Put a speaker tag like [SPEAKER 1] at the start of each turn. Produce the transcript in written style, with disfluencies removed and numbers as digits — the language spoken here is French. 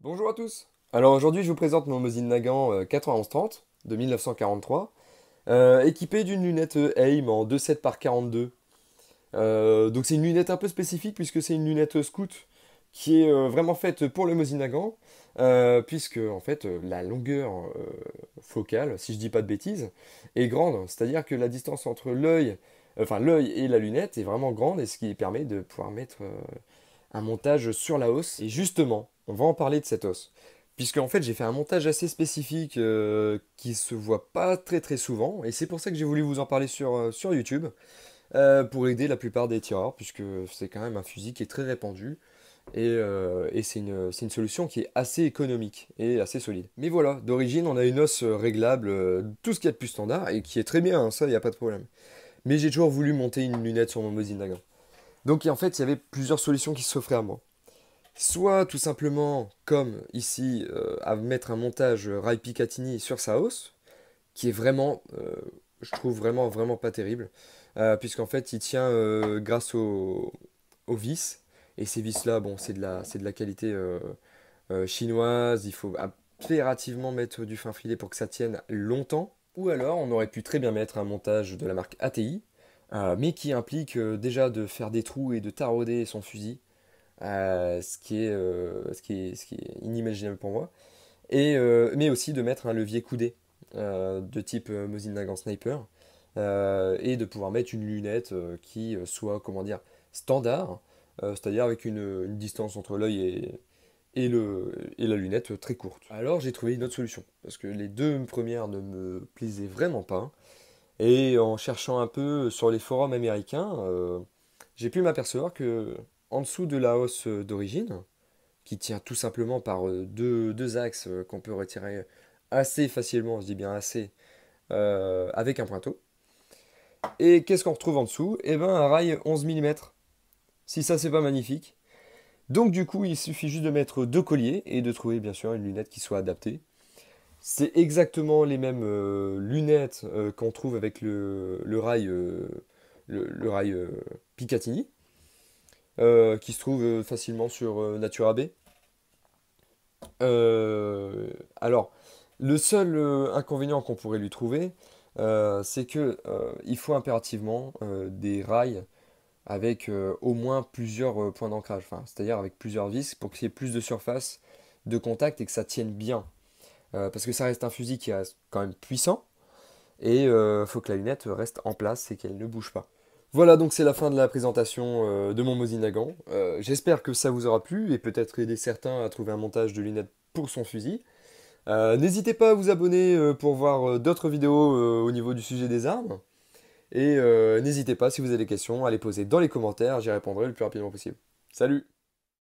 [SPEAKER 1] Bonjour à tous. Alors aujourd'hui je vous présente mon Mosin Nagant 9130 de 1943, équipé d'une lunette AIM en 2,7 par 42. Donc c'est une lunette un peu spécifique puisque c'est une lunette scout qui est vraiment faite pour le Mosin Nagant, puisque en fait la longueur focale, si je dis pas de bêtises, est grande. C'est-à-dire que la distance entre l'œil et la lunette est vraiment grande, et ce qui permet de pouvoir mettre un montage sur la hausse. Et justement, on va en parler de cette hausse. Puisque en fait j'ai fait un montage assez spécifique qui se voit pas très souvent, et c'est pour ça que j'ai voulu vous en parler sur YouTube, pour aider la plupart des tireurs, puisque c'est quand même un fusil qui est très répandu, et c'est une solution qui est assez économique et assez solide. Mais voilà, d'origine on a une hausse réglable, tout ce qu'il y a de plus standard, et qui est très bien, hein, ça il n'y a pas de problème. Mais j'ai toujours voulu monter une lunette sur mon Mosin Nagant. Donc en fait il y avait plusieurs solutions qui s'offraient à moi. Soit tout simplement, comme ici, à mettre un montage Rai Picatinny sur sa hausse, qui est vraiment, je trouve vraiment pas terrible, puisqu'en fait il tient grâce aux vis, et ces vis-là, bon, c'est de la qualité chinoise, il faut impérativement mettre du fin filet pour que ça tienne longtemps. Ou alors on aurait pu très bien mettre un montage de la marque ATI, mais qui implique déjà de faire des trous et de tarauder son fusil, ce qui est inimaginable pour moi. Mais aussi de mettre un levier coudé de type Mosin Nagant Sniper, et de pouvoir mettre une lunette qui soit, comment dire, standard, c'est-à-dire avec une distance entre l'œil et la lunette très courte. Alors j'ai trouvé une autre solution, parce que les deux premières ne me plaisaient vraiment pas, et en cherchant un peu sur les forums américains, j'ai pu m'apercevoir que en dessous de la hausse d'origine, qui tient tout simplement par deux axes qu'on peut retirer assez facilement, je dis bien assez, avec un pointeau. Et qu'est-ce qu'on retrouve en dessous? Eh ben un rail 11 mm. Si ça c'est pas magnifique. Donc du coup il suffit juste de mettre deux colliers et de trouver bien sûr une lunette qui soit adaptée. C'est exactement les mêmes lunettes qu'on trouve avec le rail, le rail Picatinny, qui se trouve facilement sur Natura B. Alors, le seul inconvénient qu'on pourrait lui trouver, c'est que il faut impérativement des rails avec au moins plusieurs points d'ancrage, enfin, c'est-à-dire avec plusieurs vis pour qu'il y ait plus de surface de contact et que ça tienne bien. Parce que ça reste un fusil qui reste quand même puissant, et faut que la lunette reste en place et qu'elle ne bouge pas. Voilà, donc c'est la fin de la présentation de mon Mosin Nagant. J'espère que ça vous aura plu et peut-être aider certains à trouver un montage de lunettes pour son fusil. N'hésitez pas à vous abonner pour voir d'autres vidéos au niveau du sujet des armes. Et n'hésitez pas, si vous avez des questions, à les poser dans les commentaires, j'y répondrai le plus rapidement possible. Salut!